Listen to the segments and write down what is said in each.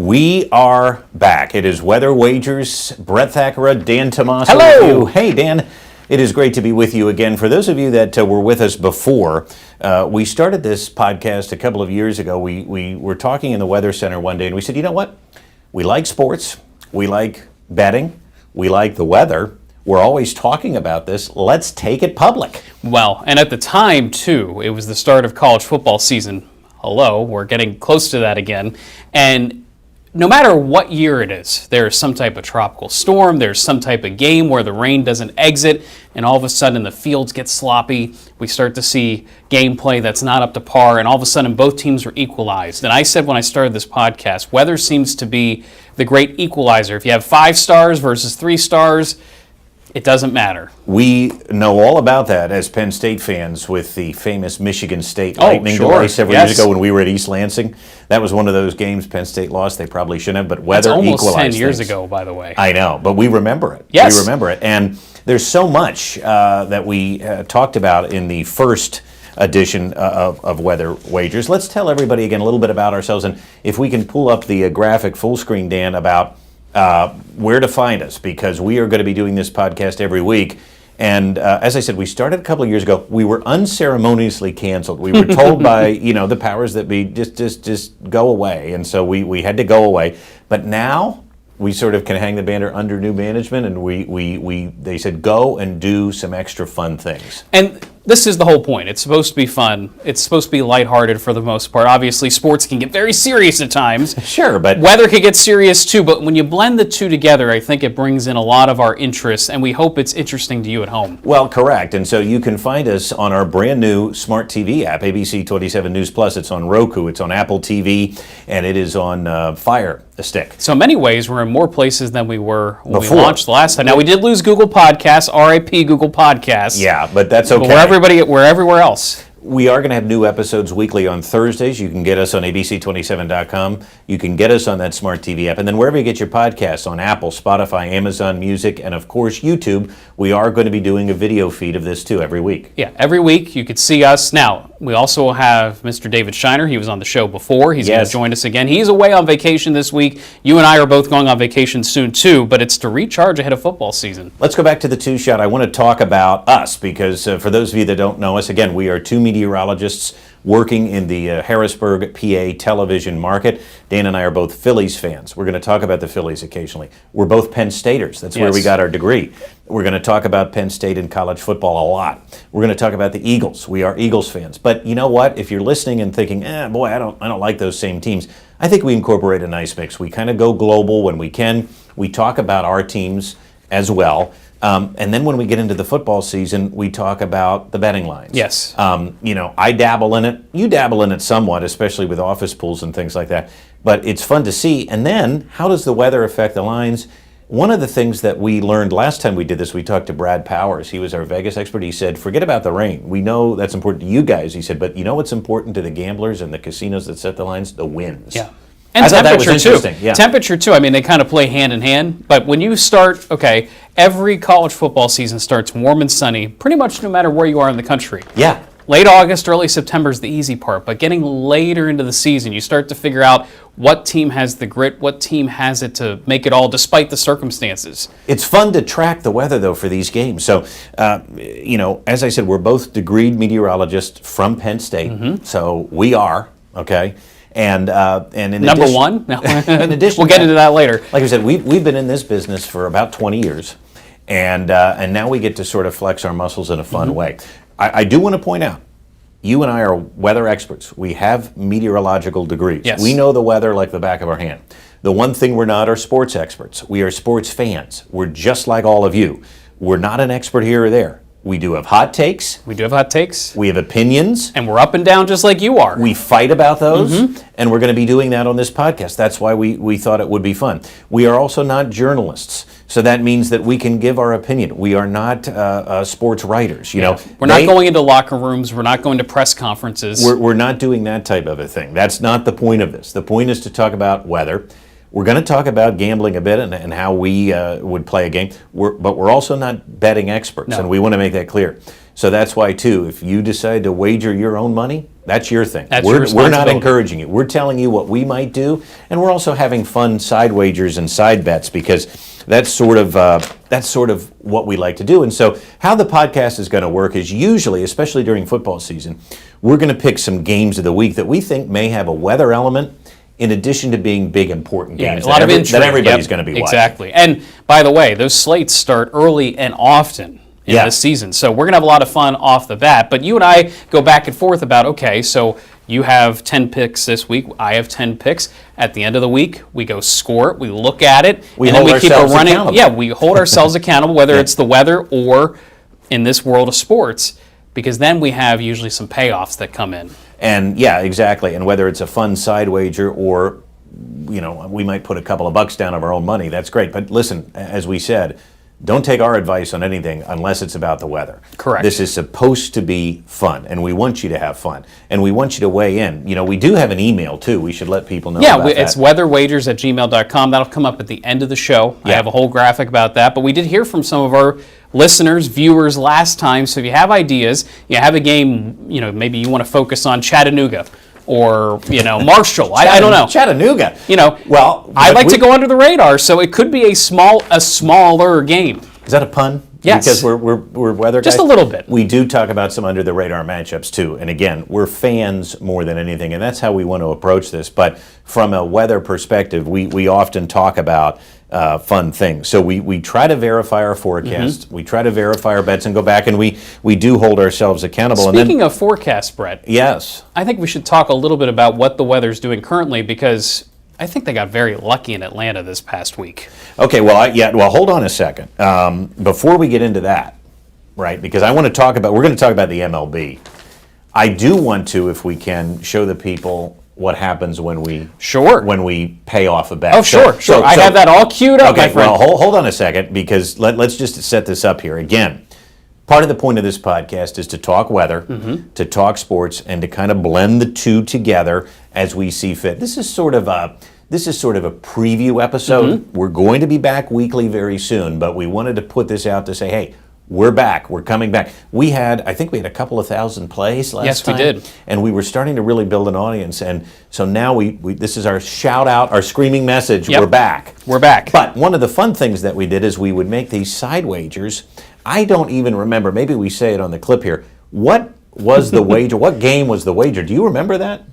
We are back. It is Weather Wagers. Brett Thackara, Dan Tomaso. Hello. Hey, Dan. It is great to be with you again. For those of you that were with us before, we started this podcast a couple of years ago. We were talking in the Weather Center one day, and we said, you know what? We like sports. We like betting. We like the weather. We're always talking about this. Let's take it public. Well, and at the time, too, it was the start of college football season. Hello, we're getting close to that again. And no matter what year it is, there's some type of tropical storm, there's some type of game where the rain doesn't exit, and all of a sudden the fields get sloppy. We start to see gameplay that's not up to par, and all of a sudden both teams are equalized. And I said when I started this podcast, weather seems to be the great equalizer. If you have 5 stars versus 3 stars, it doesn't matter. We know all about that as Penn State fans with the famous Michigan State Lightning delay several years ago when we were at East Lansing. That was one of those games Penn State lost. They probably shouldn't have, but weather equalized. Almost 10 years ago, by the way. I know, but we remember it. Yes. We remember it. And there's so much that we talked about in the first edition of Weather Wagers. Let's tell everybody again a little bit about ourselves, and if we can pull up the graphic full screen, Dan, about where to find us, because we are going to be doing this podcast every week. And as I said, we started a couple of years ago. We were unceremoniously canceled. We were told by the powers that be, just go away, and so we had to go away. But now we sort of can hang the banner under new management, and they said go and do some extra fun things. And this is the whole point. It's supposed to be fun. It's supposed to be lighthearted for the most part. Obviously, sports can get very serious at times. Sure, but weather can get serious too. But when you blend the two together, I think it brings in a lot of our interests, and we hope it's interesting to you at home. Well, correct. And so you can find us on our brand new smart TV app, ABC 27 News Plus. It's on Roku, it's on Apple TV, and it is on Fire Stick. So in many ways, we're in more places than we were when Before. we launched the last time. Now, we did lose Google Podcasts, RIP Google Podcasts. Yeah, but that's okay. But we're everywhere else. We are going to have new episodes weekly on Thursdays. You can get us on abc27.com. You can get us on that smart TV app. And then wherever you get your podcasts, on Apple, Spotify, Amazon Music, and of course YouTube, we are going to be doing a video feed of this too every week. Yeah, every week you could see us. Now, we also have Mr. David Shiner. He was on the show before. He's going to join us again. He's away on vacation this week. You and I are both going on vacation soon too, but it's to recharge ahead of football season. Let's go back to the two-shot. I want to talk about us because for those of you that don't know us, again, we are two meteorologists working in the Harrisburg, PA television market. Dan and I are both Phillies fans. We're going to talk about the Phillies occasionally. We're both Penn Staters. That's where we got our degree. We're going to talk about Penn State and college football a lot. We're going to talk about the Eagles. We are Eagles fans. But you know what? If you're listening and thinking, boy, I don't like those same teams, I think we incorporate a nice mix. We kind of go global when we can. We talk about our teams as well. And then when we get into the football season, we talk about the betting lines. Yes. I dabble in it. You dabble in it somewhat, especially with office pools and things like that. But it's fun to see. And then, how does the weather affect the lines? One of the things that we learned last time we did this, we talked to Brad Powers. He was our Vegas expert. He said, forget about the rain. We know that's important to you guys. He said, but you know what's important to the gamblers and the casinos that set the lines? The winds. Yeah. And I temperature too. Yeah. Temperature too. I mean, they kind of play hand in hand. But when you start, every college football season starts warm and sunny, pretty much no matter where you are in the country. Yeah. Late August, early September is the easy part. But getting later into the season, you start to figure out what team has the grit, what team has it to make it all despite the circumstances. It's fun to track the weather, though, for these games. So, as I said, we're both degreed meteorologists from Penn State. Mm-hmm. So we are, okay? And in Number addition, one? No. In addition, we'll get into that later. Like I said, we've been in this business for about 20 years, and now we get to sort of flex our muscles in a fun way. I do want to point out, you and I are weather experts. We have meteorological degrees. Yes. We know the weather like the back of our hand. The one thing we're not are sports experts. We are sports fans. We're just like all of you. We're not an expert here or there. We do have hot takes. We do have hot takes. We have opinions. And we're up and down just like you are. We fight about those, and we're going to be doing that on this podcast. That's why we thought it would be fun. We are also not journalists, so that means that we can give our opinion. We are not sports writers. We're not going into locker rooms. We're not going to press conferences. We're not doing that type of a thing. That's not the point of this. The point is to talk about weather. We're going to talk about gambling a bit and how we would play a game, but we're also not betting experts, and we want to make that clear. So that's why, too, if you decide to wager your own money, that's your thing. That's your We're not responsibility. encouraging you. We're telling you what we might do, and we're also having fun side wagers and side bets because that's sort of what we like to do. And so how the podcast is going to work is usually, especially during football season, we're going to pick some games of the week that we think may have a weather element in addition to being big, important games a lot of intrigue. that everybody's going to be watching. Exactly. And by the way, those slates start early and often in Yeah. this season. So we're going to have a lot of fun off the bat. But you and I go back and forth about, okay, so you have 10 picks this week. I have 10 picks. At the end of the week, we go score it. We look at it. We and then hold we keep it ourselves running. accountable. Yeah, we hold ourselves accountable, whether it's the weather or in this world of sports, because then we have usually some payoffs that come in. And yeah, exactly. And whether it's a fun side wager or, we might put a couple of bucks down of our own money, that's great. But listen, as we said, don't take our advice on anything unless it's about the weather. Correct. This is supposed to be fun, and we want you to have fun, and we want you to weigh in. We do have an email, too. We should let people know about that. It's weatherwagers@gmail.com. That'll come up at the end of the show. I have a whole graphic about that. But we did hear from some of our listeners, viewers last time. So if you have ideas, you have a game, maybe you want to focus on Chattanooga or, Marshall. I don't know. Chattanooga. Well, I like to go under the radar, so it could be a smaller game. Is that a pun? Yes. Because we're weather guys? Just a little bit. We do talk about some under the radar matchups too. And again, we're fans more than anything, and that's how we want to approach this. But from a weather perspective, we often talk about fun things. So we try to verify our forecasts, we try to verify our bets and go back, and we do hold ourselves accountable. Speaking of forecasts, Brett. Yes. I think we should talk a little bit about what the weather's doing currently, because I think they got very lucky in Atlanta this past week. Okay, well, hold on a second. Before we get into that, right, because we're going to talk about the MLB. I do want to, if we can, show the people what happens when we pay off a bet. Oh, sure. I have that all queued up, my friend. Well, hold on a second, because let's just set this up here. Again, part of the point of this podcast is to talk weather, to talk sports, and to kind of blend the two together as we see fit. This is sort of a preview episode. We're going to be back weekly very soon, but we wanted to put this out to say, hey, we're back. We're coming back. I think we had a couple of thousand plays last time. Yes, we did. And we were starting to really build an audience. And so now this is our shout out, our screaming message. Yep. We're back. We're back. But one of the fun things that we did is we would make these side wagers. I don't even remember. Maybe we say it on the clip here. What was the wager? What game was the wager? Do you remember that?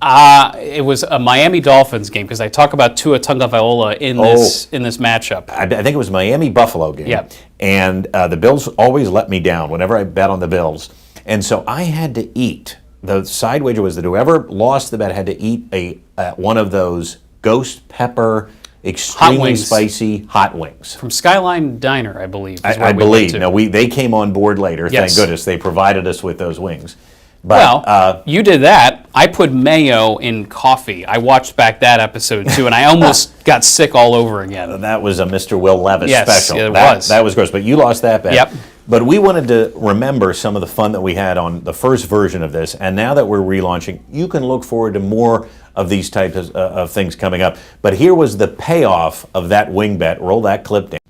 It was a Miami Dolphins game, because I talk about Tua Tagovailoa in this matchup. I think it was Miami Buffalo game. Yeah. And the Bills always let me down whenever I bet on the Bills. And so I had to eat. The side wager was that whoever lost the bet had to eat one of those ghost pepper, extremely spicy hot wings. From Skyline Diner, I believe. I believe. Now, they came on board later. Yes. Thank goodness. They provided us with those wings. But, well, you did that. I put mayo in coffee. I watched back that episode, too, and I almost got sick all over again. That was a Mr. Will Levis special. Yes, it was. That was gross, but you lost that bet. Yep. But we wanted to remember some of the fun that we had on the first version of this, and now that we're relaunching, you can look forward to more of these types of things coming up. But here was the payoff of that wing bet. Roll that clip down.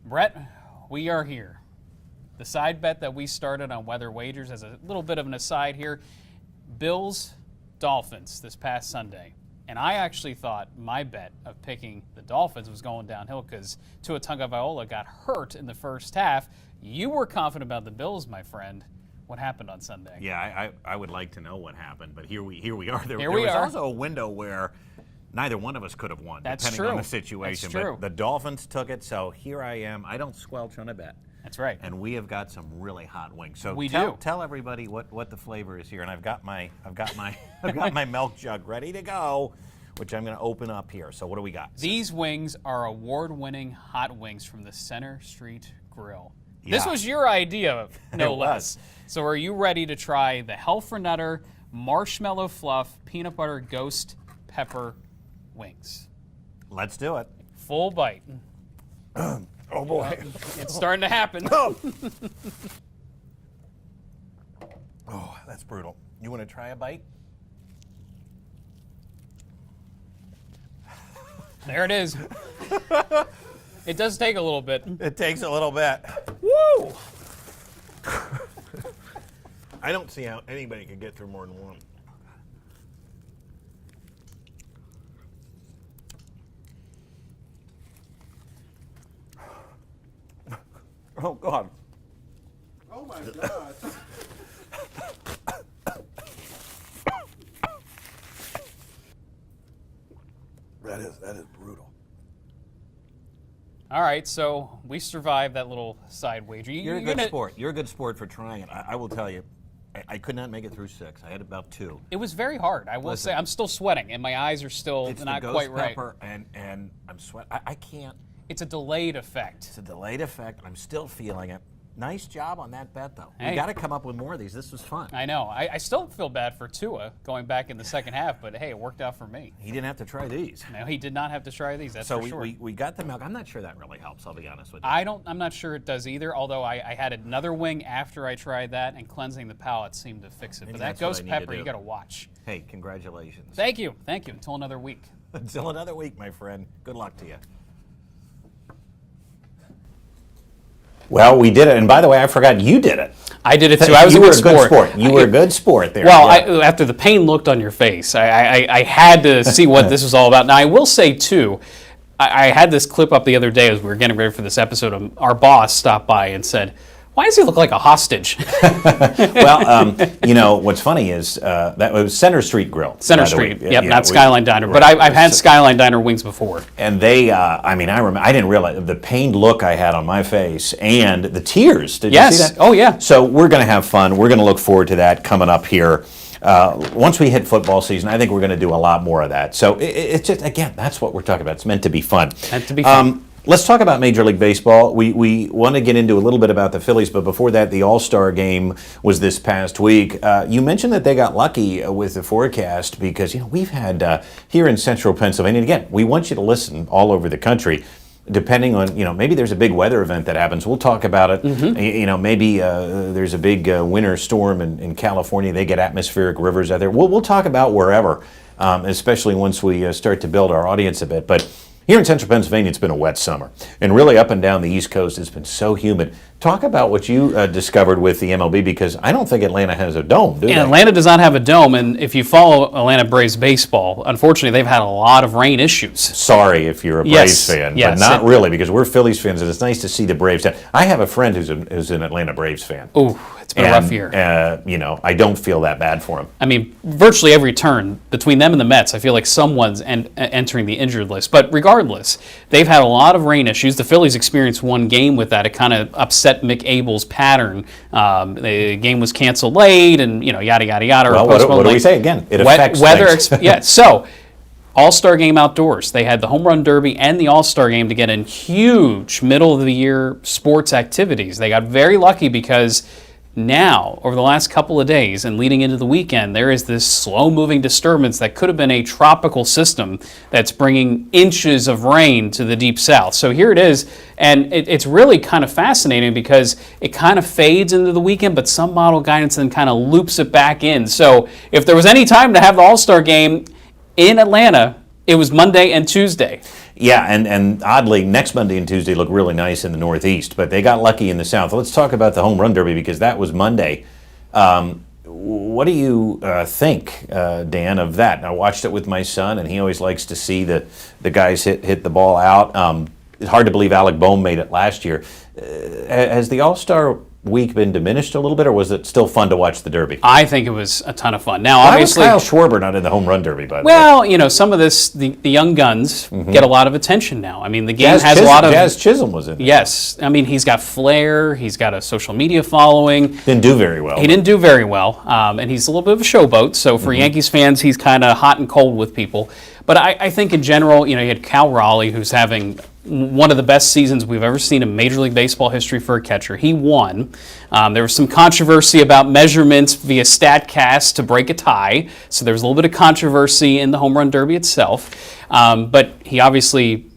Brett, we are here. The side bet that we started on Weather Wagers, as a little bit of an aside here, Bills, Dolphins this past Sunday. And I actually thought my bet of picking the Dolphins was going downhill because Tua Tagovailoa got hurt in the first half. You were confident about the Bills, my friend. What happened on Sunday? Yeah, I would like to know what happened, but here we are. There we was are. also a window where neither one of us could have won, That's depending true. on the situation. That's true. But the Dolphins took it, so here I am. I don't squelch on a bet. That's right. And we have got some really hot wings. So we tell everybody what the flavor is here. And I've got my milk jug ready to go, which I'm going to open up here. So what do we got? These wings are award-winning hot wings from the Center Street Grill. Yeah. This was your idea, no less. So are you ready to try the Helfernutter Marshmallow Fluff Peanut Butter Ghost Pepper Wings? Let's do it. Full bite. Oh, boy. It's starting to happen. Oh, that's brutal. You want to try a bite? There it is. It does take a little bit. It takes a little bit. Woo! I don't see how anybody could get through more than one. Oh, God. Oh my God. That is brutal. All right, so we survived that little side wager. You're a good sport. You're a good sport for trying it. I will tell you, I could not make it through 6. I had about 2. It was very hard. I will say I'm still sweating, and my eyes are still It's not the ghost quite right. pepper, and I'm sweating. I can't. It's a delayed effect. It's a delayed effect. I'm still feeling it. Nice job on that bet, though. Hey. We got to come up with more of these. This was fun. I know. I still feel bad for Tua going back in the second half, but hey, it worked out for me. He didn't have to try these. No, he did not have to try these. That's So for sure. we got the milk. I'm not sure that really helps. I'll be honest with you. I'm not sure it does either. Although I had another wing after I tried that, and cleansing the palate seemed to fix it. Maybe But that that's what ghost I need to pepper, do. you got to watch. Hey, congratulations. Thank you. Until another week. Until another week, my friend. Good luck to you. Well, we did it. And by the way, I forgot you did it. I did it too. I was You a were good sport. You were a good sport there. Well, yeah. after the pain looked on your face, I had to see what this was all about. Now, I will say, too, I had this clip up the other day as we were getting ready for this episode. Our boss stopped by and said, "Why does he look like a hostage?" Well, you know, what's funny is that was Center Street Grill. Center by the way. Street. Yep, Yeah, not Skyline Diner. right. But I've had Skyline Diner wings before. And they, I mean, I remember, I didn't realize the pained look I had on my face and the tears. Did Yes. you see that? Oh, yeah. So we're going to have fun. We're going to look forward to that coming up here. Once we hit football season, I think we're going to do a lot more of that. So it's just, again, that's what we're talking about. It's meant to be fun. Meant to be fun. Let's talk about Major League Baseball. We want to get into a little bit about the Phillies, but before that, the All-Star game was this past week. You mentioned that they got lucky with the forecast because, you know, we've had here in central Pennsylvania, and again, we want you to listen all over the country. Depending on, you know, maybe there's a big weather event that happens. We'll talk about it. You know, maybe there's a big winter storm in California. They get atmospheric rivers out there. We'll talk about wherever, especially once we start to build our audience a bit. But here in central Pennsylvania, it's been a wet summer. And really up and down the East Coast, it's been so humid. Talk about what you discovered with the MLB, because I don't think Atlanta has a dome, do they? And Atlanta does not have a dome, and if you follow Atlanta Braves baseball, unfortunately, they've had a lot of rain issues. Sorry if you're a Braves fan, but not really, because we're Phillies fans, and it's nice to see the Braves. I have a friend who's an Atlanta Braves fan. Ooh, it's been a rough year. You know, I don't feel that bad for him. I mean, virtually every turn between them and the Mets, I feel like someone's entering the injured list. But regardless, they've had a lot of rain issues. The Phillies experienced one game with that. It kind of upset Mick Abel's pattern. The game was canceled late, and you know, yada yada yada. Well, what do we say again? It affects weather. things. Yeah. So, All-Star game outdoors. They had the Home Run Derby and the All-Star game to get in huge middle of the year sports activities. They got very lucky because now, over the last couple of days and leading into the weekend, there is this slow-moving disturbance that could have been a tropical system that's bringing inches of rain to the deep south. So here it is, and it's really kind of fascinating because it kind of fades into the weekend, but some model guidance then kind of loops it back in. So if there was any time to have the All-Star game in Atlanta, it was Monday and Tuesday. Yeah, and oddly, next Monday and Tuesday look really nice in the Northeast, but they got lucky in the South. Let's talk about the Home Run Derby because that was Monday. What do you think, Dan, of that? I watched it with my son, and he always likes to see the guys hit the ball out. It's hard to believe Alec Boehm made it last year. Has the All-Star week been diminished a little bit, or was it still fun to watch the Derby? I think it was a ton of fun. Now, Why obviously, was Kyle Schwarber not in the Home Run Derby, by the way? well, you know, some of this, the young guns get a lot of attention now. I mean, the game has a lot of... Jazz Chisholm was in there. Yes. I mean, he's got flair. He's got a social media following. Didn't do very well. He didn't do very well, and he's a little bit of a showboat. So for Yankees fans, he's kind of hot and cold with people. But I think in general, you know, you had Cal Raleigh, who's having one of the best seasons we've ever seen in Major League Baseball history for a catcher. He won. There was some controversy about measurements via StatCast to break a tie. So there was a little bit of controversy in the Home Run Derby itself. But he obviously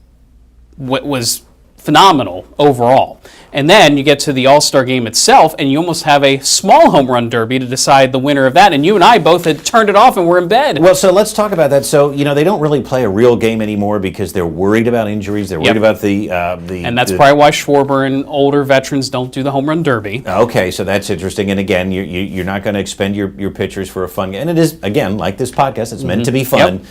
was phenomenal overall. And then you get to the All-Star game itself, and you almost have a small home run derby to decide the winner of that. And you and I both had turned it off and were in bed. Well, so let's talk about that. So, they don't really play a real game anymore because they're worried about injuries. They're worried about the and that's probably why Schwarber and older veterans don't do the home run derby. Okay, so that's interesting. And again, you're not going to expend your pitchers for a fun game. And it is, again, like this podcast, it's meant to be fun. Yep.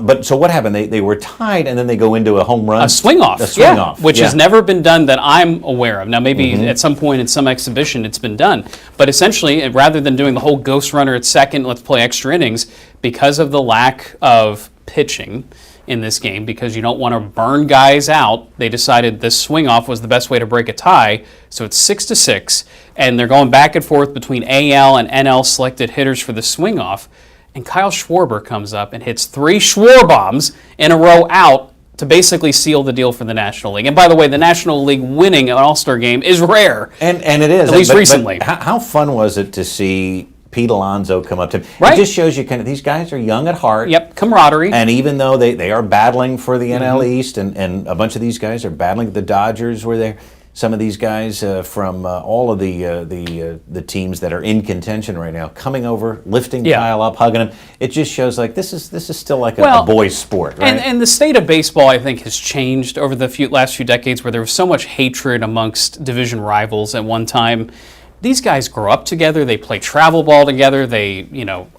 But so what happened? They were tied, and then they go into a home run. A swing off. Which has never been done that I'm aware of. Now, maybe at some point in some exhibition it's been done. But essentially, rather than doing the whole ghost runner at second, let's play extra innings, because of the lack of pitching in this game, because you don't want to burn guys out, they decided this swing off was the best way to break a tie. So it's 6-6, and they're going back and forth between AL and NL selected hitters for the swing off. And Kyle Schwarber comes up and hits 3 Schwarbombs in a row out to basically seal the deal for the National League. And by the way, the National League winning an All-Star game is rare. And it is. At least recently. But how fun was it to see Pete Alonso come up to him? Right. It just shows you these guys are young at heart. Yep, camaraderie. And even though they are battling for the NL East, and a bunch of these guys are battling, the Dodgers were there. Some of these guys from all of the teams that are in contention right now coming over, lifting Kyle up, hugging him. It just shows this is still like a boys' sport, right? And the state of baseball, I think, has changed over the last few decades, where there was so much hatred amongst division rivals at one time. These guys grow up together. They play travel ball together. They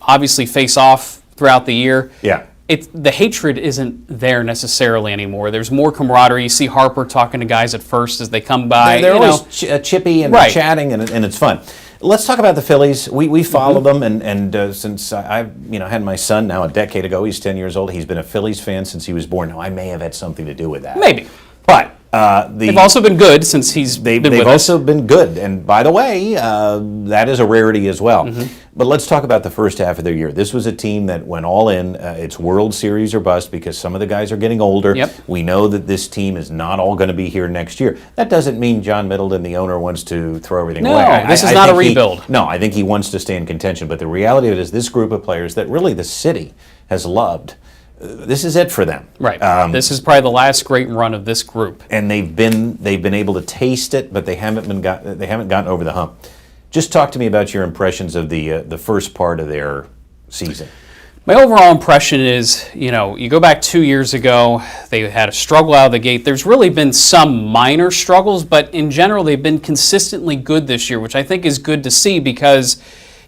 obviously face off throughout the year. Yeah. The hatred isn't there necessarily anymore. There's more camaraderie. You see Harper talking to guys at first as they come by. They're always chippy and chatting, and it's fun. Let's talk about the Phillies. We follow them, and since I've had my son now a decade ago, he's 10 years old. He's been a Phillies fan since he was born. Now I may have had something to do with that. Maybe, but they've also been good since they've also been good. And by the way, that is a rarity as well. But let's talk about the first half of their year. This was a team that went all in. It's World Series or bust, because some of the guys are getting older. Yep. We know that this team is not all going to be here next year. That doesn't mean John Middleton, the owner, wants to throw everything away. No, this is not a rebuild. I think he wants to stay in contention. But the reality of it is this group of players that really the city has loved, this is it for them. Right. This is probably the last great run of this group. And they've been able to taste it, but they haven't gotten over the hump. Just talk to me about your impressions of the first part of their season. My overall impression is, you go back 2 years ago, they had a struggle out of the gate. There's really been some minor struggles, but in general, they've been consistently good this year, which I think is good to see, because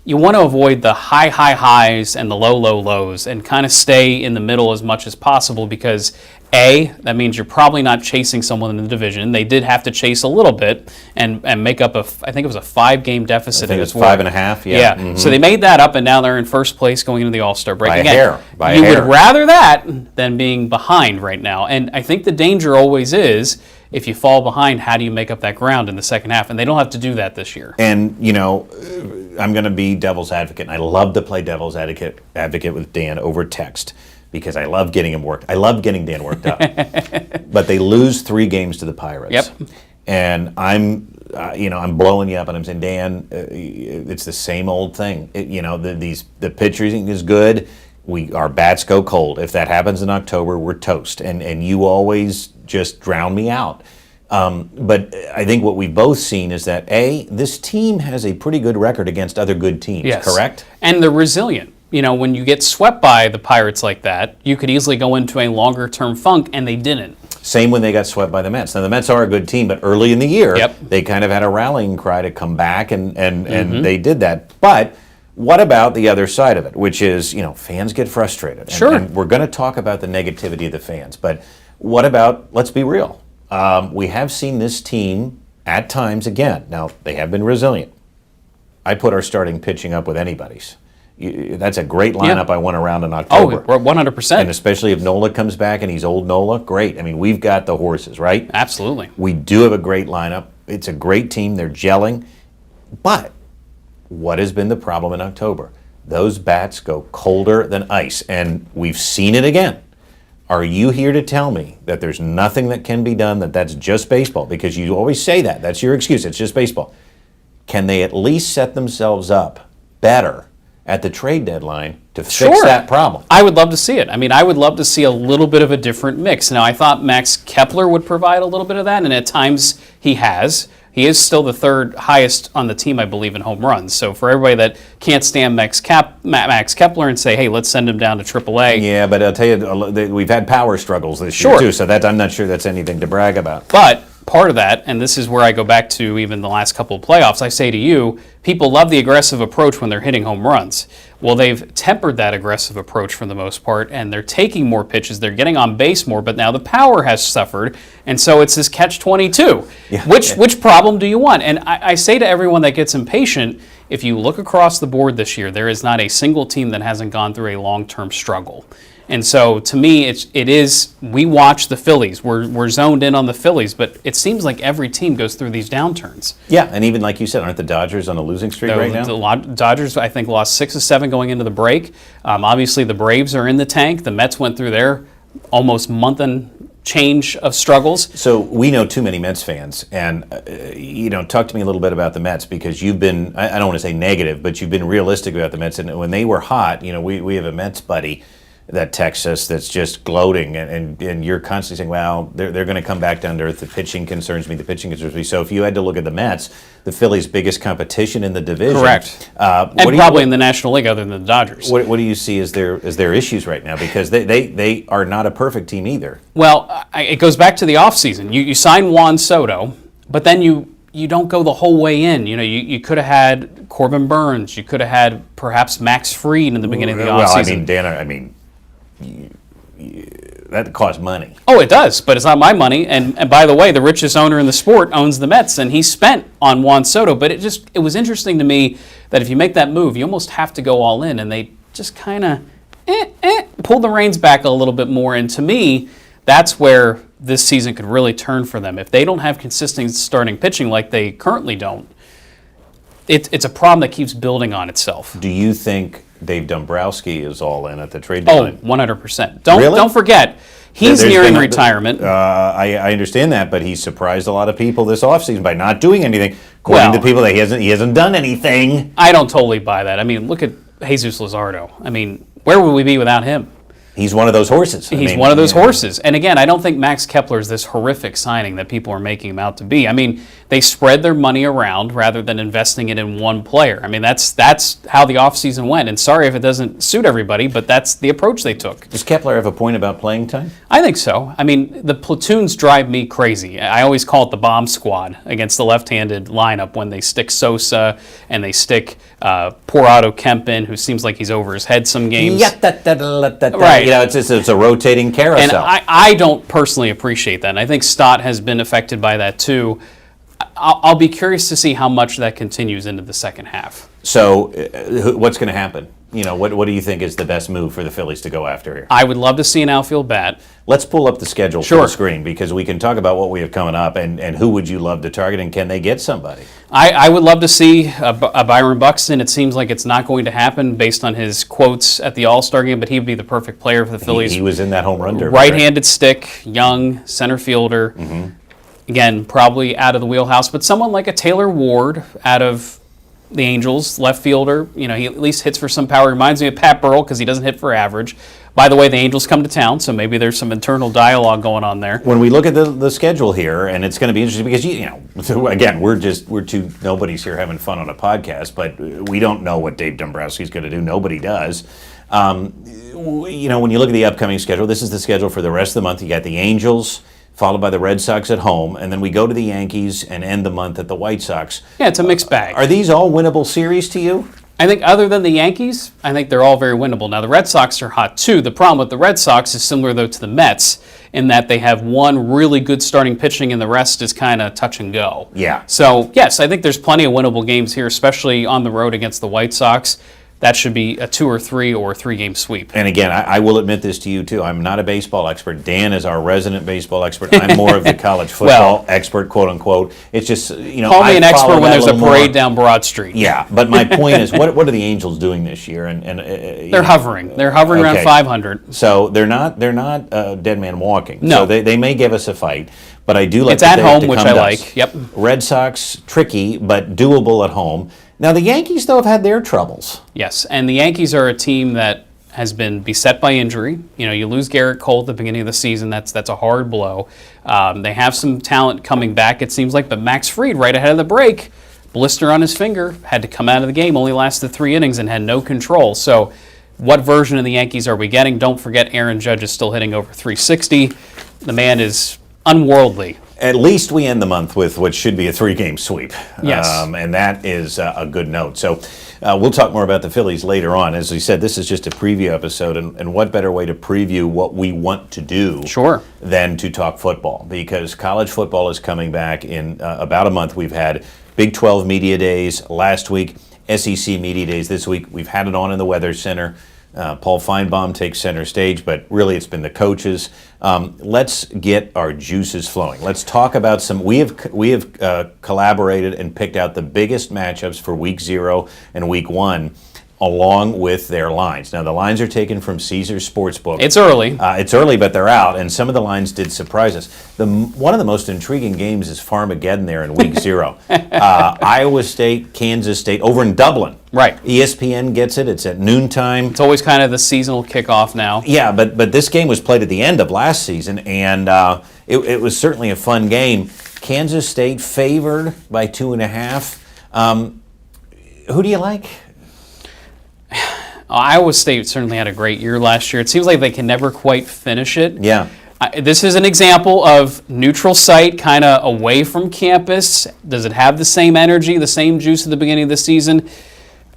you want to avoid the high highs and the low lows and kind of stay in the middle as much as possible, because that means you're probably not chasing someone in the division. They did have to chase a little bit and make up I think it was a 5-game deficit. I think it was 5.5, yeah. So they made that up, and now they're in first place going into the All-Star break. By Again, a hair. You would rather that than being behind right now. And I think the danger always is, if you fall behind, how do you make up that ground in the second half? And they don't have to do that this year. And, I'm going to be devil's advocate, and I love to play devil's advocate with Dan over text, because I love getting him worked. I love getting Dan worked up. But they lose 3 games to the Pirates. Yep. And I'm blowing you up, and I'm saying, Dan, it's the same old thing. The pitching is good. Our bats go cold. If that happens in October, we're toast. And you always just drown me out. But I think what we've both seen is that, this team has a pretty good record against other good teams, correct? And they're resilient. When you get swept by the Pirates like that, you could easily go into a longer-term funk, and they didn't. Same when they got swept by the Mets. Now, the Mets are a good team, but early in the year, they kind of had a rallying cry to come back, and they did that. But what about the other side of it, which is, fans get frustrated. Sure. And we're going to talk about the negativity of the fans, but what about, let's be real, we have seen this team at times, again, now they have been resilient. I put our starting pitching up with anybody's. That's a great lineup I want around in October. Oh, 100%. And especially if Nola comes back and he's old Nola, great. I mean, we've got the horses, right? Absolutely. We do have a great lineup. It's a great team. They're gelling. But what has been the problem in October? Those bats go colder than ice, and we've seen it again. Are you here to tell me that there's nothing that can be done, that's just baseball? Because you always say that. That's your excuse. It's just baseball. Can they at least set themselves up better at the trade deadline to fix Sure. that problem. I would love to see it. I mean, I would love to see a little bit of a different mix. Now, I thought Max Kepler would provide a little bit of that, and at times he has. He is still the third highest on the team, I believe, in home runs. So for everybody that can't stand Max Kepler and say, hey, let's send him down to AAA. Yeah, but I'll tell you, we've had power struggles this year Sure. too, so I'm not sure that's anything to brag about. But part of that, and this is where I go back to even the last couple of playoffs, I say to you, people love the aggressive approach when they're hitting home runs. Well, they've tempered that aggressive approach for the most part, and they're taking more pitches, they're getting on base more, but now the power has suffered, and so it's this catch-22. Yeah. Which problem do you want? And I say to everyone that gets impatient, if you look across the board this year, there is not a single team that hasn't gone through a long-term struggle. And so, to me, it is. We watch the Phillies. We're zoned in on the Phillies, but it seems like every team goes through these downturns. Yeah, and even like you said, aren't the Dodgers on a losing streak right now? The Dodgers, I think, lost 6 of 7 going into the break. Obviously, the Braves are in the tank. The Mets went through their almost month and change of struggles. So we know too many Mets fans, and talk to me a little bit about the Mets, because you've been—I don't want to say negative, but you've been realistic about the Mets. And when they were hot, we have a Mets buddy that texts us that's just gloating, and you're constantly saying, well, they're going to come back down to earth. The pitching concerns me. So if you had to look at the Mets, the Phillies' biggest competition in the division. Correct. And probably in the National League other than the Dodgers. What do you see as their issues right now? Because they are not a perfect team either. Well, it goes back to the offseason. You sign Juan Soto, but then you don't go the whole way in. You could have had Corbin Burns. You could have had perhaps Max Fried in the beginning of the offseason. Well, Dan, that costs money. Oh, it does, but it's not my money. And by the way, the richest owner in the sport owns the Mets, and he spent on Juan Soto. But it was interesting to me that if you make that move, you almost have to go all in, and they just kind of pull the reins back a little bit more. And to me, that's where this season could really turn for them. If they don't have consistent starting pitching like they currently don't, it's a problem that keeps building on itself. Do you think Dave Dombrowski is all in at the trade Oh, deadline? 100%. Really? Don't forget, he's There's nearing been retirement. I understand that, but he surprised a lot of people this offseason by not doing anything. According to people, that he hasn't done anything. I don't totally buy that. I mean, look at Jesus Luzardo. I mean, where would we be without him? He's one of those horses. He's one of those horses. And again, I don't think Max Kepler is this horrific signing that people are making him out to be. I mean, they spread their money around rather than investing it in one player. I mean, that's how the offseason went. And sorry if it doesn't suit everybody, but that's the approach they took. Does Kepler have a point about playing time? I think so. I mean, the platoons drive me crazy. I always call it the bomb squad against the left-handed lineup when they stick Sosa and they stick poor Otto Kemp in, who seems like he's over his head some games. Right. It's a rotating carousel. And I don't personally appreciate that. And I think Stott has been affected by that too. I'll be curious to see how much that continues into the second half. So what's going to happen? What do you think is the best move for the Phillies to go after here? I would love to see an outfield bat. Let's pull up the schedule Sure. for the screen, because we can talk about what we have coming up and who would you love to target, and can they get somebody? I would love to see a Byron Buxton. It seems like it's not going to happen based on his quotes at the All-Star game, but he would be the perfect player for the Phillies. He was in that home run derby. Right-handed stick, young, center fielder. Mm-hmm. Again, probably out of the wheelhouse, but someone like a Taylor Ward out of the Angels, left fielder. He at least hits for some power. Reminds me of Pat Burrell because he doesn't hit for average. By the way, the Angels come to town, so maybe there's some internal dialogue going on there. When we look at the schedule here, and it's going to be interesting because again, we're two nobodies here having fun on a podcast, but we don't know what Dave Dombrowski's going to do. Nobody does. When you look at the upcoming schedule, this is the schedule for the rest of the month. You got the Angels, followed by the Red Sox at home, and then we go to the Yankees and end the month at the White Sox. Yeah, it's a mixed bag. Are these all winnable series to you? I think other than the Yankees, I think they're all very winnable. Now, the Red Sox are hot too. The problem with the Red Sox is similar, though, to the Mets in that they have one really good starting pitching and the rest is kind of touch and go. Yeah. So, yes, I think there's plenty of winnable games here, especially on the road against the White Sox. That should be a 2 or 3 or 3-game sweep. And again, I will admit this to you too. I'm not a baseball expert. Dan is our resident baseball expert. I'm more of the college football expert, quote unquote. It's just call me an expert when there's a parade down Broad Street. Yeah, but my point is, what are the Angels doing this year? And they're hovering. They're hovering around 500. So they're not dead man walking. No, so they may give us a fight. But I do like it's at home, which I like. Yep. Red Sox, tricky, but doable at home. Now, the Yankees, though, have had their troubles. Yes, and the Yankees are a team that has been beset by injury. You know, you lose Garrett Cole at the beginning of the season. That's a hard blow. They have some talent coming back, it seems like, but Max Fried, right ahead of the break, blister on his finger, had to come out of the game, only lasted 3 innings and had no control. So what version of the Yankees are we getting? Don't forget Aaron Judge is still hitting over 360. The man is unworldly. At least we end the month with what should be a 3-game sweep. Yes. And that is a good note. So we'll talk more about the Phillies later on. As we said, this is just a preview episode, and what better way to preview what we want to do than to talk football, because college football is coming back in about a month. We've had Big 12 Media Days last week, SEC Media Days this week. We've had it on in the Weather Center. Paul Feinbaum takes center stage, but really it's been the coaches. Let's get our juices flowing. Let's talk about some. We have collaborated and picked out the biggest matchups for Week 0 and Week 1, along with their lines. Now, the lines are taken from Caesars Sportsbook. It's early. It's early, but they're out, and some of the lines did surprise us. One of the most intriguing games is Farmageddon there in Week 0. Iowa State, Kansas State, over in Dublin. Right. ESPN gets it. It's at noontime. It's always kind of the seasonal kickoff now. Yeah, but this game was played at the end of last season, and it was certainly a fun game. Kansas State favored by 2.5. Who do you like? Iowa State certainly had a great year last year. It seems like they can never quite finish it. Yeah. This is an example of neutral site, kind of away from campus. Does it have the same energy, the same juice at the beginning of the season?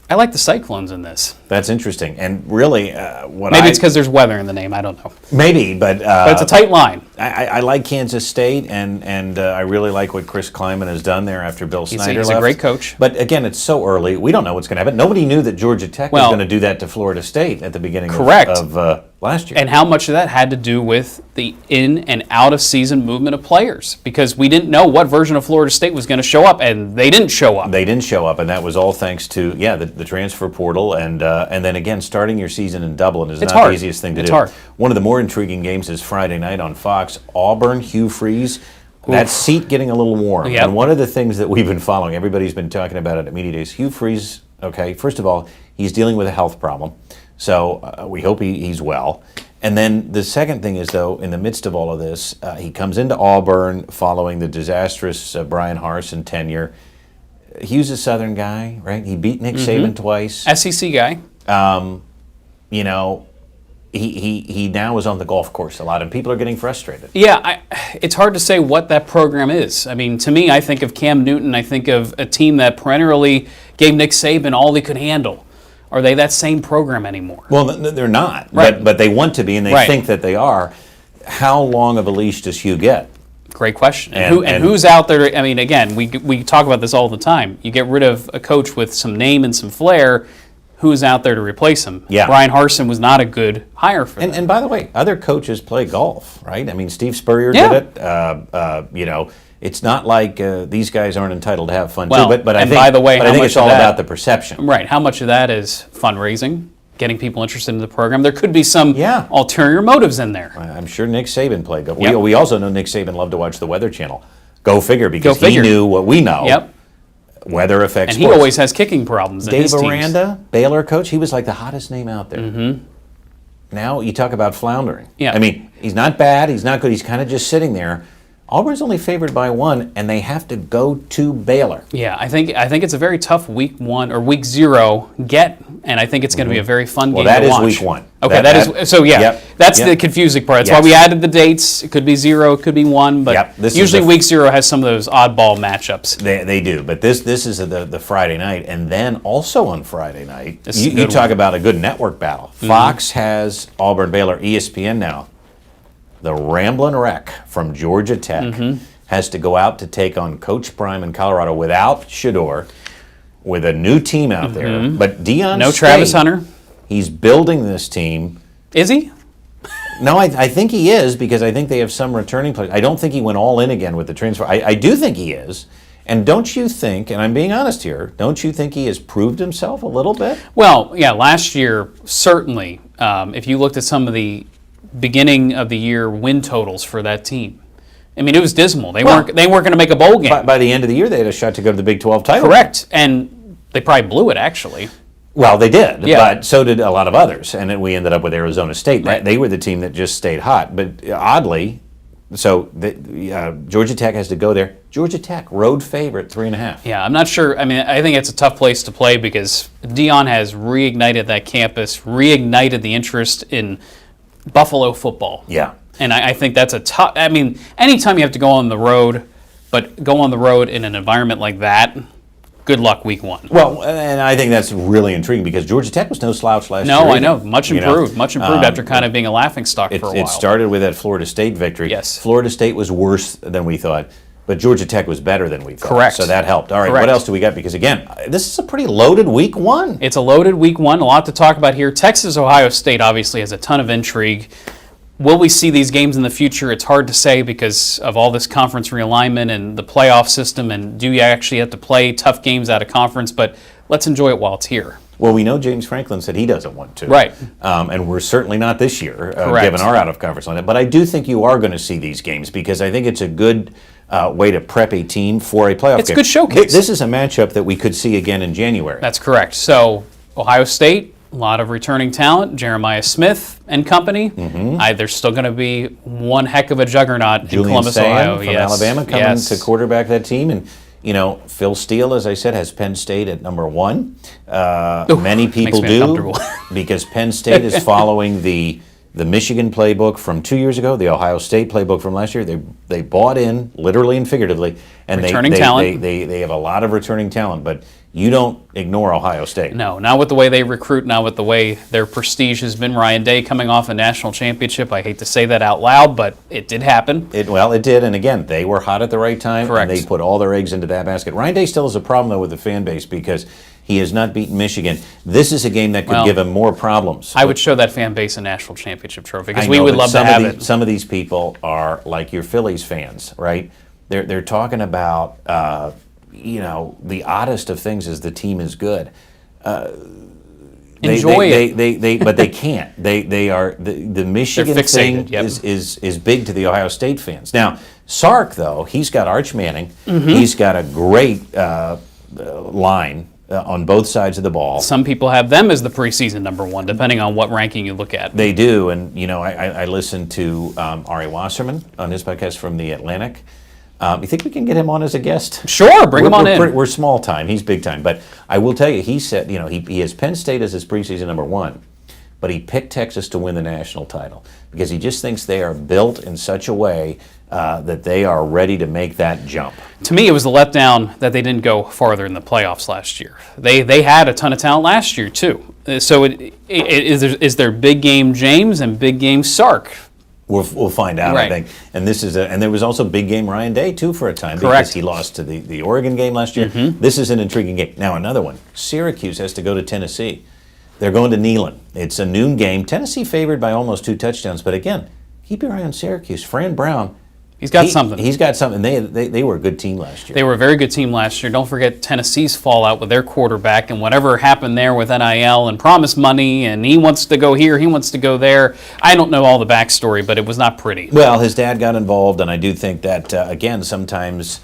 I like the Cyclones in this. That's interesting. And really, maybe it's because there's weather in the name. I don't know. Maybe, but it's a tight line. I like Kansas State, and I really like what Chris Kleiman has done there after Bill Snyder left. He's a great coach. But again, it's so early. We don't know what's going to happen. Nobody knew that Georgia Tech was going to do that to Florida State at the beginning of last year. And how much of that had to do with the in and out of season movement of players? Because we didn't know what version of Florida State was going to show up, and they didn't show up. They didn't show up, and that was all thanks to the transfer portal, and then again, starting your season in Dublin is not the easiest thing to do. It's hard. One of the more intriguing games is Friday night on Fox. Auburn, Hugh Freeze. That seat getting a little warm. Yep. And one of the things that we've been following, everybody's been talking about it at Media Days. Hugh Freeze, okay, first of all, he's dealing with a health problem, so we hope he's well. And then the second thing is, though, in the midst of all of this, he comes into Auburn following the disastrous Brian Harsin tenure. Hugh's a Southern guy, right? He beat Nick Saban twice. SEC guy. You know, he now is on the golf course a lot, and people are getting frustrated. Yeah, it's hard to say what that program is. I mean, to me, I think of Cam Newton. I think of a team that perennially gave Nick Saban all he could handle. Are they that same program anymore? Well, they're not, right. but they want to be, and they think that they are. How long of a leash does Hugh get? Great question. And who's out there? I mean, again, we talk about this all the time. You get rid of a coach with some name and some flair. Who's out there to replace him? Yeah. Brian Harsin was not a good hire for them. And by the way, other coaches play golf, right? I mean, Steve Spurrier did it. You know, it's not like these guys aren't entitled to have fun too. But I think, by the way, I think it's all about the perception. Right. How much of that is fundraising, getting people interested in the program? There could be some ulterior motives in there. I'm sure Nick Saban played golf. Yep. We also know Nick Saban loved to watch the Weather Channel. Go figure, because he knew what we know. Yep. Weather affects And sports. he always has kicking problems in his Dave teams. Aranda, Baylor coach, he was like the hottest name out there. Mm-hmm. Now you talk about floundering. Yeah. I mean, he's not bad, he's not good, he's kind of just sitting there. Auburn's only favored by 1, and they have to go to Baylor. Yeah, I think it's a very tough Week 1 or Week 0 get, and I think it's going to be a very fun game to watch. Well, that is Week 1. Okay, that's the confusing part. That's why we added the dates. It could be 0, it could be 1, but usually Week 0 has some of those oddball matchups. They do, but this is the Friday night, and then also on Friday night, you talk about a good network battle. Fox has Auburn, Baylor, ESPN now. The Ramblin' Wreck from Georgia Tech has to go out to take on Coach Prime in Colorado without Shador, with a new team out there. But Deion No State, Travis Hunter. He's building this team. Is he? No, I think he is, because I think they have some returning players. I don't think he went all in again with the transfer. I do think he is. And don't you think, and I'm being honest here, don't you think he has proved himself a little bit? Well, yeah, last year, certainly. If you looked at some of the beginning of the year win totals for that team, I mean, it was dismal. They weren't going to make a bowl game. By the end of the year, they had a shot to go to the Big 12 title. Correct. And They probably blew it, actually. Well, they did, Yeah. but so did a lot of others. And then we ended up with Arizona State. Right. They were the team that just stayed hot. But oddly, Georgia Tech has to go there. Georgia Tech, road favorite, 3.5. Yeah, I'm not sure. I mean, I think it's a tough place to play because Dion has reignited that campus, reignited the interest in Buffalo football. Yeah. And I think that's a tough. I mean, anytime you have to go on the road, but go on the road in an environment like that, good luck week one. Well, and I think that's really intriguing because Georgia Tech was no slouch last year. No, I either, know. Much you improved. Much improved after kind of being a laughingstock for a while. It started with that Florida State victory. Yes. Florida State was worse than we thought, but Georgia Tech was better than we thought. Correct. So that helped. All right, Correct. what else do we got? Because, again, this is a pretty loaded week one. It's a loaded week one. A lot to talk about here. Texas, Ohio State obviously has a ton of intrigue. Will we see these games in the future? It's hard to say because of all this conference realignment and the playoff system, and do you actually have to play tough games out of conference? But let's enjoy it while it's here. Well, we know James Franklin said he doesn't want to. Right. And we're certainly not this year, Correct. given our out-of-conference line. But I do think you are going to see these games because I think it's a good way to prep a team for a playoff It's a game. good showcase. This is a matchup that we could see again in January. That's correct. So Ohio State, a lot of returning talent, Jeremiah Smith and company. There's still going to be one heck of a juggernaut in Julian Columbus, Sam Ohio. from Yes. Alabama coming Yes. to quarterback that team. And, Phil Steele, as I said, has Penn State at number 1. Many people me do uncomfortable. because Penn State is following the Michigan playbook from 2 years ago, the Ohio State playbook from last year. They bought in, literally and figuratively, and Returning they talent. They have a lot of returning talent, but you don't ignore Ohio State. No, not with the way they recruit, not with the way their prestige has been. Ryan Day coming off a national championship. I hate to say that out loud, but it did happen. It did, and again, they were hot at the right time, Correct. and they put all their eggs into that basket. Ryan Day still has a problem, though, with the fan base because he has not beaten Michigan. This is a game that could Well, give him more problems. I would show that fan base a national championship trophy because I we know, would but love to some of have the- it. Some of these people are like your Phillies fans, right? They're talking about, the oddest of things is the team is good. Enjoy it. But they can't. They are the Michigan They're fixated, thing yep. is big to the Ohio State fans. Now Sark, though, he's got Arch Manning. Mm-hmm. He's got a great line on both sides of the ball. Some people have them as the preseason number 1, depending on what ranking you look at. They do, and I listened to Ari Wasserman on his podcast from the Atlantic. You think we can get him on as a guest? Sure, bring him on in. We're small time. He's big time. But I will tell you, he said, he has Penn State as his preseason number 1, but he picked Texas to win the national title because he just thinks they are built in such a way that they are ready to make that jump. To me, it was a letdown that they didn't go farther in the playoffs last year. They had a ton of talent last year, too. So is there big game James and big game Sark? We'll find out, Right. I think. And this is and there was also big game Ryan Day too for a time because Correct. he lost to the Oregon game last year. This is an intriguing game. Now another one. Syracuse has to go to Tennessee. They're going to Neyland. It's a noon game. Tennessee favored by almost 2 touchdowns, but again, keep your eye on Syracuse. Fran Brown. He's got something. He's got something. They were a good team last year. They were a very good team last year. Don't forget Tennessee's fallout with their quarterback and whatever happened there with NIL and promise money, and he wants to go here, he wants to go there. I don't know all the backstory, but it was not pretty. Well, his dad got involved, and I do think that, again, sometimes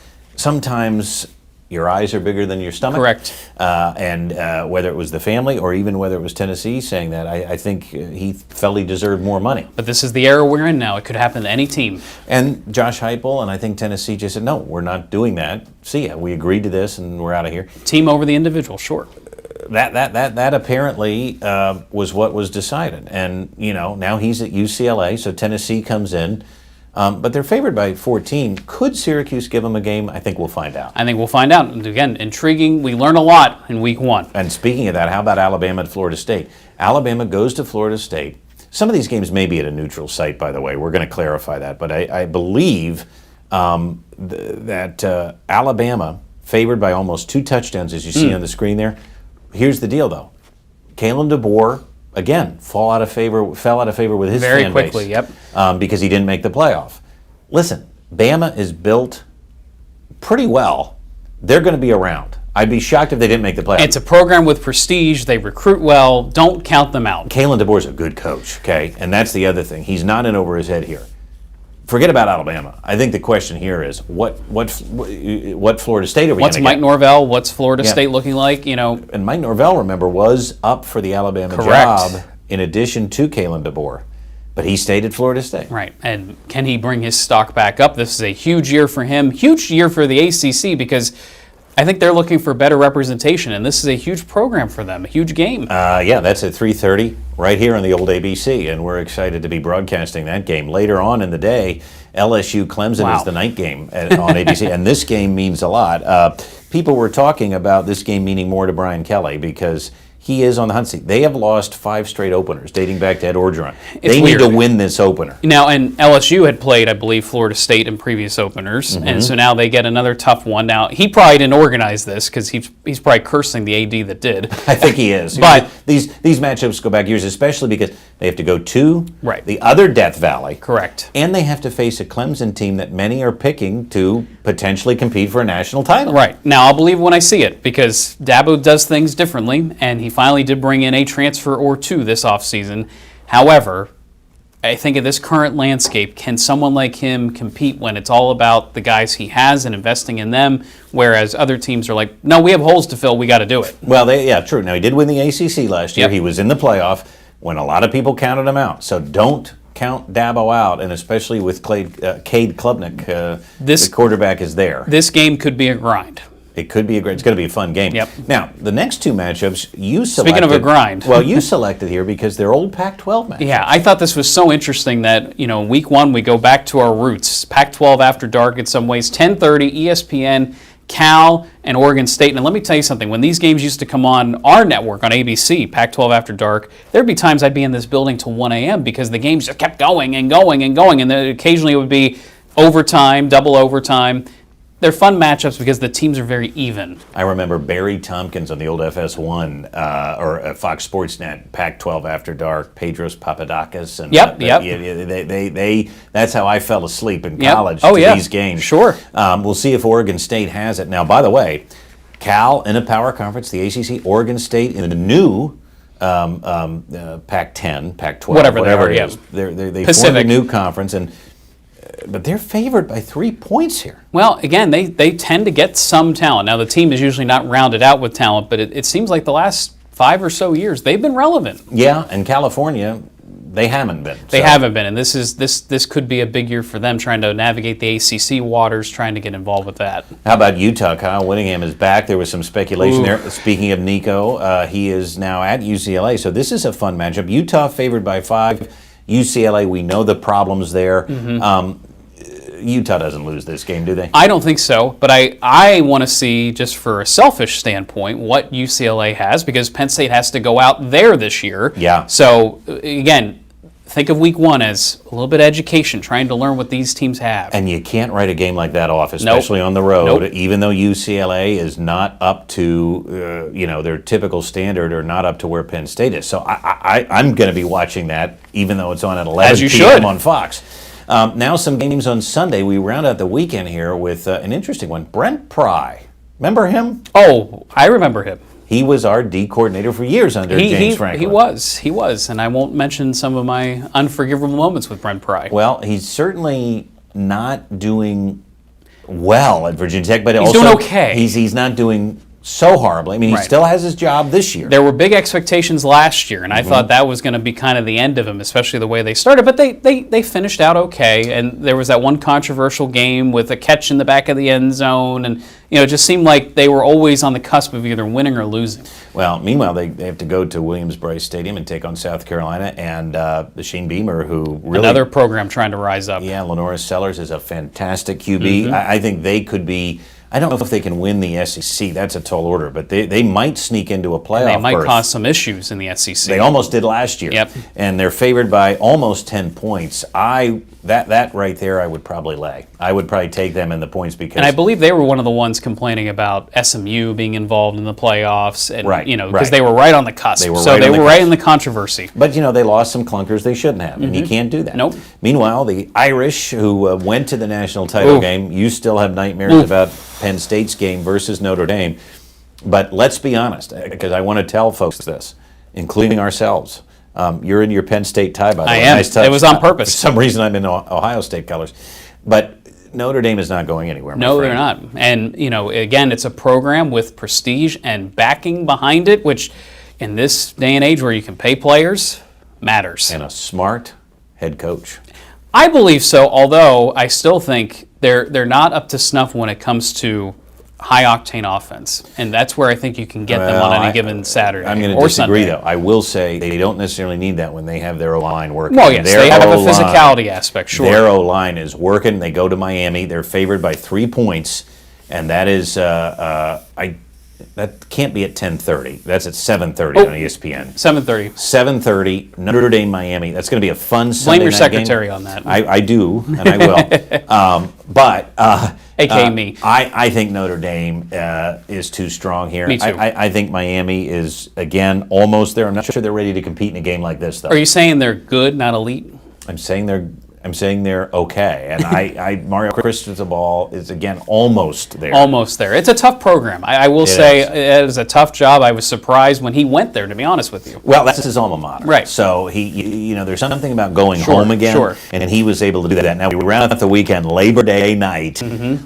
your eyes are bigger than your stomach. Correct. And whether it was the family or even whether it was Tennessee saying that, I think he felt he deserved more money. But this is the era we're in now. It could happen to any team. And Josh Heupel and I think Tennessee just said, no, we're not doing that. See ya. We agreed to this, and we're out of here. Team over the individual, sure. That apparently was what was decided. And, now he's at UCLA, so Tennessee comes in. But they're favored by 14. Could Syracuse give them a game? I think we'll find out. I think we'll find out. And again, intriguing. We learn a lot in week 1. And speaking of that, how about Alabama at Florida State? Alabama goes to Florida State. Some of these games may be at a neutral site, by the way. We're going to clarify that. But I believe that Alabama, favored by almost 2 touchdowns, as you see on the screen there. Here's the deal, though. Kalen DeBoer, again, fell out of favor with his Very fan quickly, base, yep. because he didn't make the playoff. Listen, Bama is built pretty well. They're going to be around. I'd be shocked if they didn't make the playoff. It's a program with prestige. They recruit well. Don't count them out. Kalen DeBoer's a good coach, okay? And that's the other thing. He's not in over his head here. forget about Alabama. I think the question here is what Florida State are we going What's to Mike get? Norvell? What's Florida Yeah. State looking like? And Mike Norvell, remember, was up for the Alabama Correct. job in addition to Kalen DeBoer. But he stayed at Florida State. Right. And can he bring his stock back up? This is a huge year for him, huge year for the ACC, because I think they're looking for better representation, and this is a huge program for them, a huge game. Yeah, that's at 3:30 right here on the old ABC, and we're excited to be broadcasting that game. Later on in the day, LSU Clemson Wow. is the night game on ABC, and this game means a lot. People were talking about this game meaning more to Brian Kelly because he is on the hunt seat. They have lost 5 straight openers dating back to Ed Orgeron. They need to win this opener. Now, and LSU had played, I believe, Florida State in previous openers, Mm-hmm. and so now they get another tough one. Now, he probably didn't organize this because he's probably cursing the AD that did. I think he is. But- these matchups go back years, especially because they have to go to Right. the other Death Valley. Correct. And they have to face a Clemson team that many are picking to potentially compete for a national title. Right. Now, I'll believe when I see it because Dabo does things differently, and he finally did bring in a transfer or two this offseason. However, I think in this current landscape, can someone like him compete when it's all about the guys he has and investing in them, whereas other teams are like, no, we have holes to fill, we got to do it. Well, yeah, true. Now, he did win the ACC last year. Yep. He was in the playoff when a lot of people counted him out. So don't count Dabo out, and especially with Cade Klubnik, the quarterback is there. This game could be a grind. It could be it's going to be a fun game. Yep. Now, the next two matchups you selected. Speaking of a grind. Well, you selected here because they're old Pac-12 matchups. Yeah, I thought this was so interesting that, week one we go back to our roots. Pac-12 after dark in some ways, 10:30, ESPN, Cal, and Oregon State. And let me tell you something, when these games used to come on our network on ABC, Pac-12 after dark, there'd be times I'd be in this building till 1 a.m. because the games just kept going and going and going, and then occasionally it would be overtime, double overtime. They're fun matchups because the teams are very even. I remember Barry Tompkins on the old FS1 or Fox Sports Net, Pac-12 After Dark, Pedros Papadakis. And, Yep. that's how I fell asleep in Yep. college Oh, to yeah. these games. Sure. We'll see if Oregon State has it. Now, by the way, Cal in a power conference, the ACC, Oregon State in a new Pac-10, Pac-12, Whatever they are, it yeah. is. They formed a Pacific. new conference, but they're favored by 3 points here. Well, again, they tend to get some talent. Now, the team is usually not rounded out with talent, but it seems like the last 5 or so years, they've been relevant. Yeah, and California, they haven't been. They haven't been, and this could be a big year for them trying to navigate the ACC waters, trying to get involved with that. How about Utah? Kyle Whittingham is back. There was some speculation there. Speaking of Nico, he is now at UCLA, so this is a fun matchup. Utah favored by 5. UCLA, we know the problems there. Mm-hmm. Utah doesn't lose this game, do they? I don't think so, but I want to see, just for a selfish standpoint, what UCLA has, because Penn State has to go out there this year. Yeah. So, again, think of week one as a little bit of education, trying to learn what these teams have. And you can't write a game like that off, especially on the road, Nope. even though UCLA is not up to their typical standard or not up to where Penn State is. So I'm going to be watching that, even though it's on at 11 As you p.m. should. on Fox. Now some games on Sunday. We round out the weekend here with an interesting one. Brent Pry. Remember him? Oh, I remember him. He was our D coordinator for years under James Franklin. He was, and I won't mention some of my unforgivable moments with Brent Pry. Well, he's certainly not doing well at Virginia Tech, but He's also doing okay. He's not doing so horribly. I mean, he Right. still has his job this year. There were big expectations last year, and I thought that was going to be kind of the end of him, especially the way they started. But they finished out okay, and there was that one controversial game with a catch in the back of the end zone, and it just seemed like they were always on the cusp of either winning or losing. Well, meanwhile, they have to go to Williams-Brice Stadium and take on South Carolina, and the Shane Beamer, who really... Another program trying to rise up. Yeah, Lenora Sellers is a fantastic QB. I think they could be... I don't know if they can win the SEC. That's a tall order, but they might sneak into a playoff They might berth. cause some issues in the SEC. They almost did last year. Yep. And they're favored by almost 10 points. That right there, I would probably lay. I would probably take them in the points because... And I believe they were one of the ones complaining about SMU being involved in the playoffs, and Right, because right. they were right on the cusp. They were so right they on the were right cusp. in the controversy. But, they lost some clunkers they shouldn't have, and you can't do that. Nope. Meanwhile, the Irish, who went to the national title Ooh. game, you still have nightmares Oof. about Penn State's game versus Notre Dame. But let's be honest, because I want to tell folks this, including ourselves. You're in your Penn State tie, by the way. I am. Nice touch. It was on purpose. For some reason, I'm in Ohio State colors. But Notre Dame is not going anywhere. No, they're not. And, again, it's a program with prestige and backing behind it, which in this day and age where you can pay players matters. And a smart head coach. I believe so, although I still think they're not up to snuff when it comes to high-octane offense. And that's where I think you can get them on any given Saturday I'm going to or disagree, Sunday. though. I will say they don't necessarily need that when they have their O-line working. Well, yes, Their they have a O-line- physicality aspect, sure. Their O-line is working. They go to Miami. They're favored by 3 points, and that is that can't be at 10:30. That's at 7:30 on ESPN. 7:30. 7:30, Notre Dame, Miami. That's going to be a fun Sunday Blame your night game. secretary on that. I do, and I will. AKA me. I think Notre Dame is too strong here. Me too. I think Miami is, again, almost there. I'm not sure they're ready to compete in a game like this, though. Are you saying they're good, not elite? I'm saying they're okay. And Mario Cristobal is, again, almost there. Almost there. It's a tough program. I will say is. it is a tough job. I was surprised when he went there, to be honest with you. Well, that's his alma mater. Right. So there's something about going home again. Sure. And he was able to do that. Now, we round out the weekend, Labor Day night,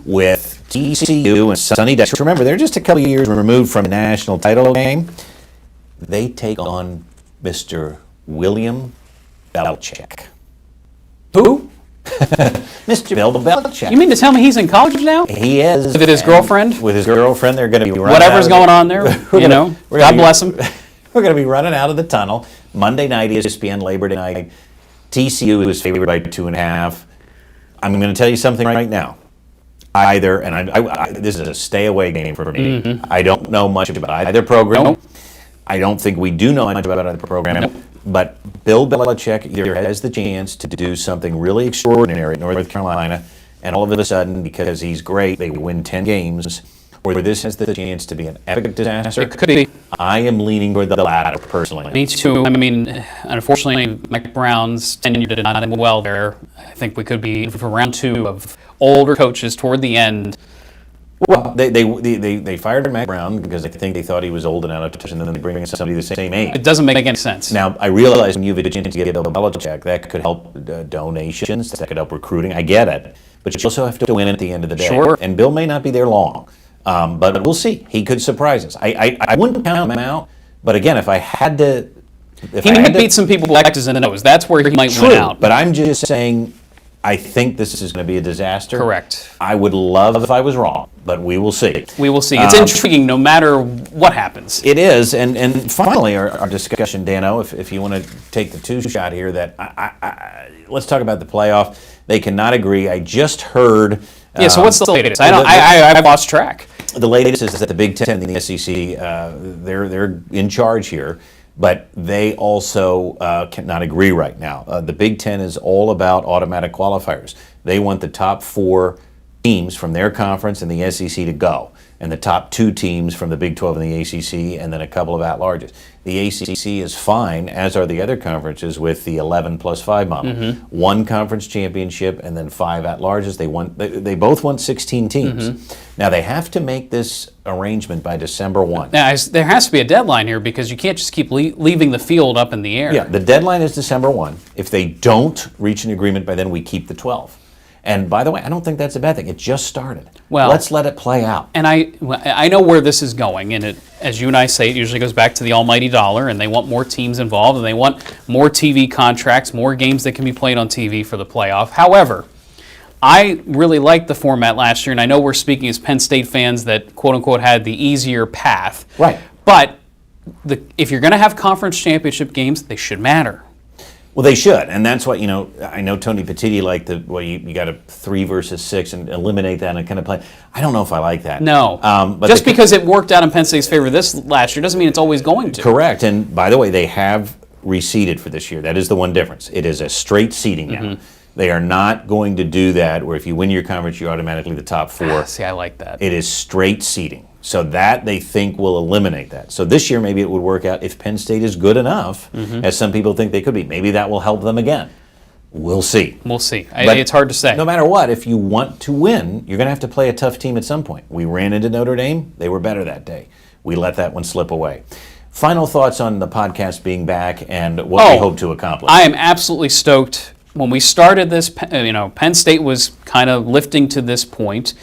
with TCU and Sunny Dust. Remember, they're just a couple of years removed from a national title game. They take on Mr. William Belichick. Who? Mr. Bill Belichick. You mean to tell me he's in college now? He is. With his and girlfriend? With his girlfriend, they're going to be running Whatever's out of going on there, we're God gonna be- bless him. We're going to be running out of the tunnel. Monday night, ESPN, Labor Day night. TCU is favored by 2.5. I'm going to tell you something right now. Either, and this is a stay away game for me. I don't know much about either program. Nope. I don't think we do know much about either program. Nope. But Bill Belichick either has the chance to do something really extraordinary at North Carolina, and all of a sudden, because he's great, they win 10 games, or this has the chance to be an epic disaster. It could be. I am leaning toward the latter, personally. Me too. I mean, unfortunately, Mike Brown's tenure did not end well there. I think we could be in for round 2 of older coaches toward the end. Well, they fired Matt Brown because I think they thought he was old and out of touch, and then they bring in somebody the same age. It doesn't make any sense. Now, I realize when you have a chance to get Bill Belichick, that could help donations, that could help recruiting. I get it. But you also have to win at the end of the day. Sure. And Bill may not be there long. But we'll see. He could surprise us. I wouldn't count him out. But again, if I had to... He might beat some people with X's in the nose. That's where he might win out. But I'm just saying... I think this is going to be a disaster. Correct. I would love if I was wrong, but we will see. We will see. It's intriguing no matter what happens. It is, and finally, our discussion, Dano, if you want to take the two-shot here, that let's talk about the playoff. They cannot agree. I just heard... Yeah, so what's the latest? I've lost track. The latest is that the Big Ten and the SEC, they're in charge here, but they also cannot agree right now. The Big Ten is all about automatic qualifiers. They want the top 4 teams from their conference and the SEC to go, and the top 2 teams from the Big 12 and the ACC, and then a couple of at-larges. The ACC is fine, as are the other conferences, with the 11 plus 5 model. 1 conference championship and then 5 at-larges. They both want 16 teams. Now, they have to make this arrangement by December 1. Now, there has to be a deadline here because you can't just keep leaving the field up in the air. Yeah, the deadline is December 1. If they don't reach an agreement by then, we keep the 12. And by the way, I don't think that's a bad thing. It just started. Well, let's let it play out. And I know where this is going, and as you and I say, it usually goes back to the almighty dollar, and they want more teams involved, and they want more TV contracts, more games that can be played on TV for the playoff. However, I really liked the format last year, and I know we're speaking as Penn State fans that, quote-unquote, had the easier path. Right. But if you're going to have conference championship games, they should matter. Well, they should, and that's what, I know Tony Petitti liked you got a 3 versus 6 and eliminate that and kind of play. I don't know if I like that. No, but just because it worked out in Penn State's favor this last year doesn't mean it's always going to. Correct, and by the way, they have reseeded for this year. That is the one difference. It is a straight seeding now. They are not going to do that where if you win your conference, you're automatically the top 4. See, I like that. It is straight seeding. So that they think will eliminate that. So this year maybe it would work out if Penn State is good enough, as some people think they could be. Maybe that will help them again. We'll see. We'll see. But it's hard to say. No matter what, if you want to win, you're going to have to play a tough team at some point. We ran into Notre Dame. They were better that day. We let that one slip away. Final thoughts on the podcast being back and what we hope to accomplish. I am absolutely stoked. When we started this, Penn State was kind of lifting to this point.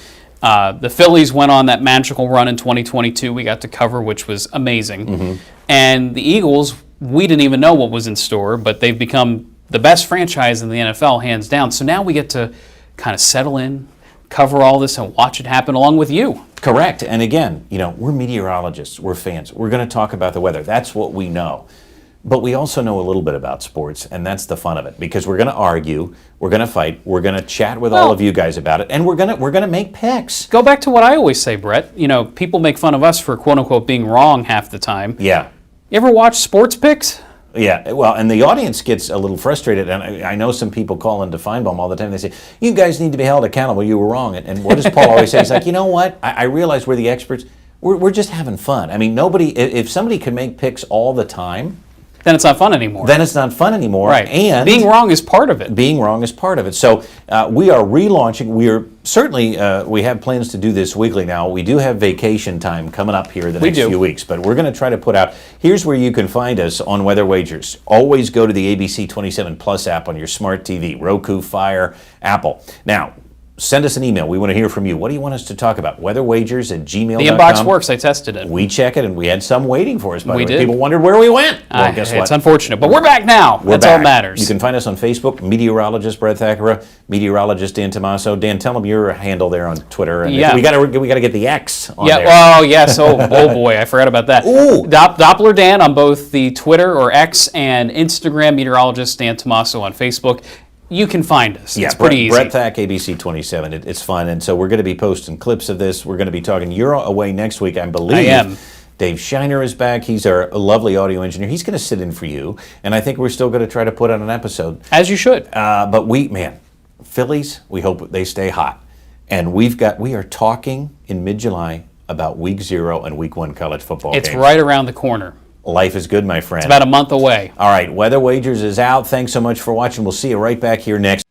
The Phillies went on that magical run in 2022 we got to cover, which was amazing. And the Eagles, we didn't even know what was in store, but they've become the best franchise in the NFL, hands down. So now we get to kind of settle in, cover all this, and watch it happen along with you. Correct. And again, we're meteorologists, we're fans. We're going to talk about the weather. That's what we know. But we also know a little bit about sports, and that's the fun of it, because we're going to argue, we're going to fight, we're going to chat with all of you guys about it, and we're going to make picks. Go back to what I always say, Brett. People make fun of us for quote unquote being wrong half the time. Yeah. You ever watch sports picks? Yeah, well, and the audience gets a little frustrated, and I know some people call into Feinbaum all the time. They say, you guys need to be held accountable. You were wrong. And what does Paul always say? He's like, you know what? I realize we're the experts. We're just having fun. I mean, if somebody can make picks all the time, then it's not fun anymore. Then it's not fun anymore. Right. And being wrong is part of it. Being wrong is part of it. So we are relaunching. We are certainly, we have plans to do this weekly now. We do have vacation time coming up here the next few weeks, but we're going to try to put out, here's where you can find us on Weather Wagers. Always go to the ABC 27 Plus app on your smart TV, Roku, Fire, Apple. Now, send us an email. We want to hear from you. What do you want us to talk about? Weatherwagers@gmail.com. The inbox works. I tested it. We check it, and we had some waiting for us. By the way, did. people wondered where we went. Well, guess what? It's unfortunate, but we're back now. That's all that matters. You can find us on Facebook, meteorologist Brett Thackara, meteorologist Dan Tomaso. Dan, tell them your handle there on Twitter. And we got to get the X on there. Well, yes. Oh boy, I forgot about that. Ooh. Doppler Dan on both the Twitter or X and Instagram. Meteorologist Dan Tomaso on Facebook. You can find us. Yeah, it's pretty easy. Brett Thack, ABC 27. It's fun. And so we're going to be posting clips of this. We're going to be talking. You're away next week, I believe. I am. Dave Shiner is back. He's our lovely audio engineer. He's going to sit in for you. And I think we're still going to try to put on an episode. As you should. But Phillies, we hope they stay hot. And we are talking in mid-July about Week 0 and Week 1 college football games. It's right around the corner. Life is good, my friend. It's about a month away. All right, Weather Wagers is out. Thanks so much for watching. We'll see you right back here next.